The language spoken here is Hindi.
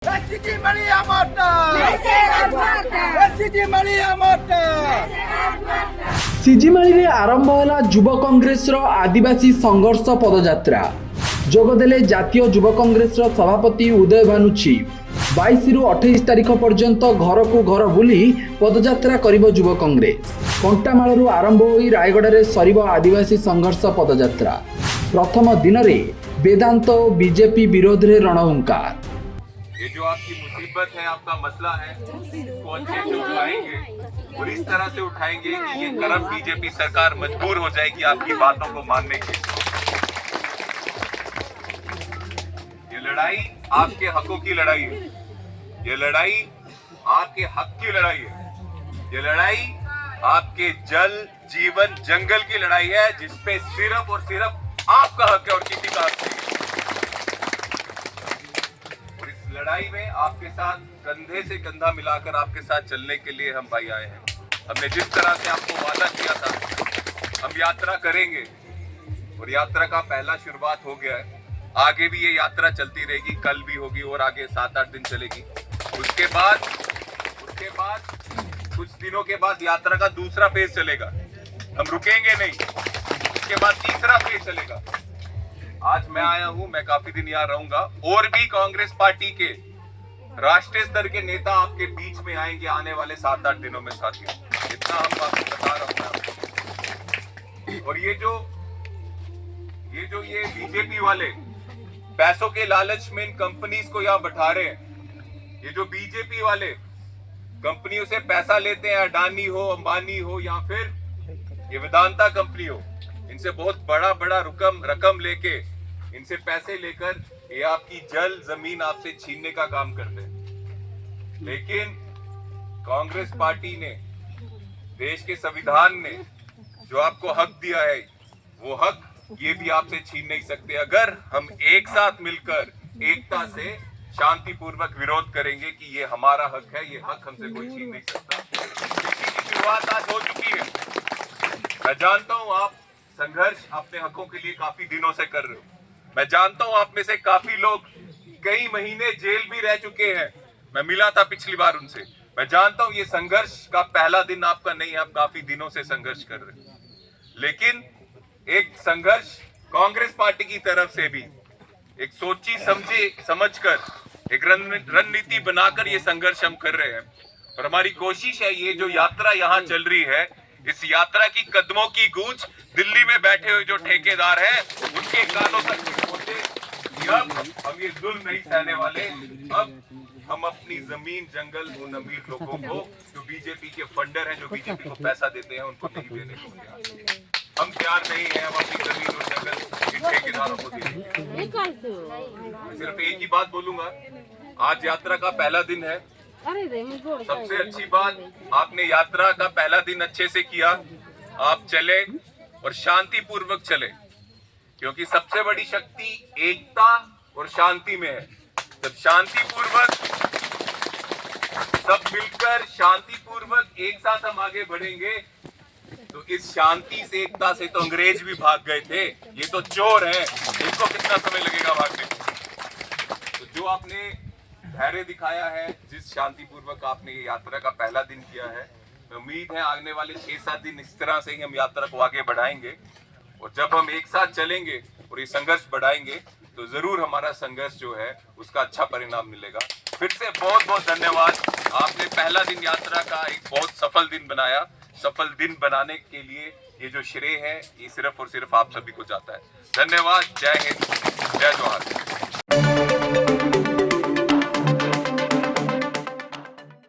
Wasiji Maria Morta! Wasiji Maria Morta! ସିଜିମାଳିରେ ଆରମ୍ଭ ହେଲା ଯୁବ କଂଗ୍ରେସର ଆଦିବାସୀ ସଂଘର୍ଷ ପଦଯାତ୍ରା। ଯୋଗଦେଲେ ଜାତୀୟ ଯୁବ କଂଗ୍ରେସର ସଭାପତି ଉଦୟ ଭାନୁ ଚିଫ୍। 22ରୁ 28 ତାରିଖ ପର୍ଯ୍ୟନ୍ତ ଘରକୁ ଘର ବୁଲି ପଦଯାତ୍ରା କରିବ ଯୁବ କଂଗ୍ରେସ। କଣ୍ଟାମାଳରୁ ଆରମ୍ଭ ହୋଇ ରାୟଗଡ଼ାରେ ସରିବ ଆଦିବାସୀ ସଂଘର୍ଷ ପଦଯାତ୍ରା। ପ୍ରଥମ ଦିନରେ ବେଦାନ୍ତ ଓ ବିଜେପି ବିରୋଧରେ रणहुंकार। ये जो आपकी मुसीबत है, आपका मसला है, इसको अच्छे से उठाएंगे और इस तरह से उठाएंगे कि ये करप्ट बीजेपी सरकार मजबूर हो जाएगी आपकी बातों को मानने के। ये लड़ाई आपके हकों की लड़ाई है, ये लड़ाई आपके हक की लड़ाई है, ये लड़ाई आपके जल जीवन जंगल की लड़ाई है, जिसपे सिर्फ और सिर्फ आपका हक है और किसी का हक नहीं है। लड़ाई में आपके साथ कंधे से कंधा मिलाकर आपके साथ चलने के लिए हम भाई आए हैं। हमने जिस तरह से आपको वादा किया था, हम यात्रा करेंगे और यात्रा का पहला शुरुआत हो गया है। आगे भी ये यात्रा चलती रहेगी, कल भी होगी और आगे 7-8 दिन चलेगी। उसके बाद कुछ दिनों के बाद यात्रा का दूसरा फेज चलेगा, हम रुकेंगे नहीं। उसके बाद तीसरा फेज चलेगा। आज मैं आया हूं, मैं काफी दिन यहाँ रहूंगा और भी कांग्रेस पार्टी के राष्ट्रीय स्तर के नेता आपके बीच में आएंगे आने वाले 7-8 दिनों में साथियों, इतना हम आपको बता रहा हूं। और ये बीजेपी वाले पैसों के लालच में इन कंपनीज को यहाँ बैठा रहे हैं। ये जो बीजेपी वाले कंपनियों से पैसा लेते हैं, अडानी हो, अंबानी हो या फिर ये वेदांता कंपनी हो, इनसे बहुत बड़ा रकम लेके, इनसे पैसे लेकर ये आपकी जल जमीन आपसे छीनने का काम करते हैं। लेकिन कांग्रेस पार्टी ने, देश के संविधान ने जो आपको हक दिया है, वो हक ये भी आपसे छीन नहीं सकते। अगर हम एक साथ मिलकर एकता से शांतिपूर्वक विरोध करेंगे कि ये हमारा हक है, ये हक हमसे कोई छीन नहीं सकता। इसी की शुरुआत आज हो चुकी है। मैं जानता हूं आप संघर्ष अपने हकों के लिए काफी दिनों से कर रहे हो। मैं जानता हूं आप में से काफी लोग कई महीने जेल भी रह चुके हैं। मैं मिला था पिछली बार उनसे। मैं जानता हूं ये संघर्ष का पहला दिन आपका नहीं है, आप काफी दिनों से संघर्ष कर रहे हो। लेकिन एक संघर्ष कांग्रेस पार्टी की तरफ से भी एक सोची समझकर एक रणनीति बनाकर ये संघर्ष हम कर रहे हैं। और हमारी कोशिश है, ये जो यात्रा यहाँ चल रही है, इस यात्रा की कदमों की गूंज दिल्ली में बैठे हुए जो ठेकेदार हैं उनके कानों तक पहुंचे कि अब हम ये जुल्म नहीं सहने वाले। अब हम अपनी जमीन जंगल उन अमीर लोगों को जो बीजेपी के फंडर हैं, जो बीजेपी को पैसा देते हैं, उनको नहीं देने को तैयार। हम तैयार नहीं है हम अपनी जमीन और जंगल इन ठेकेदारों को देने। सिर्फ एक ही बात बोलूंगा, आज यात्रा का पहला दिन है। सबसे अच्छी बात, आपने यात्रा का पहला दिन अच्छे से किया। आप चले और शांतिपूर्वक चले, क्योंकि सबसे बड़ी शक्ति एकता और शांति में है। जब शांतिपूर्वक सब मिलकर शांतिपूर्वक एक साथ हम आगे बढ़ेंगे, तो इस शांति से, एकता से तो अंग्रेज भी भाग गए थे। ये तो चोर हैं, इनको कितना समय लगेगा भागने। तो जो आपने धैर्य दिखाया है, जिस शांतिपूर्वक आपने ये यात्रा का पहला दिन किया है, उम्मीद है आने वाले 6-7 दिन इस तरह से ही हम यात्रा को आगे बढ़ाएंगे। और जब हम एक साथ चलेंगे और ये संघर्ष बढ़ाएंगे, तो जरूर हमारा संघर्ष जो है उसका अच्छा परिणाम मिलेगा। फिर से बहुत बहुत धन्यवाद। आपने पहला दिन यात्रा का एक बहुत सफल दिन बनाया। सफल दिन बनाने के लिए ये जो श्रेय है, ये सिर्फ और सिर्फ आप सभी को जाता है। धन्यवाद। जय हिंद, जय जोहार।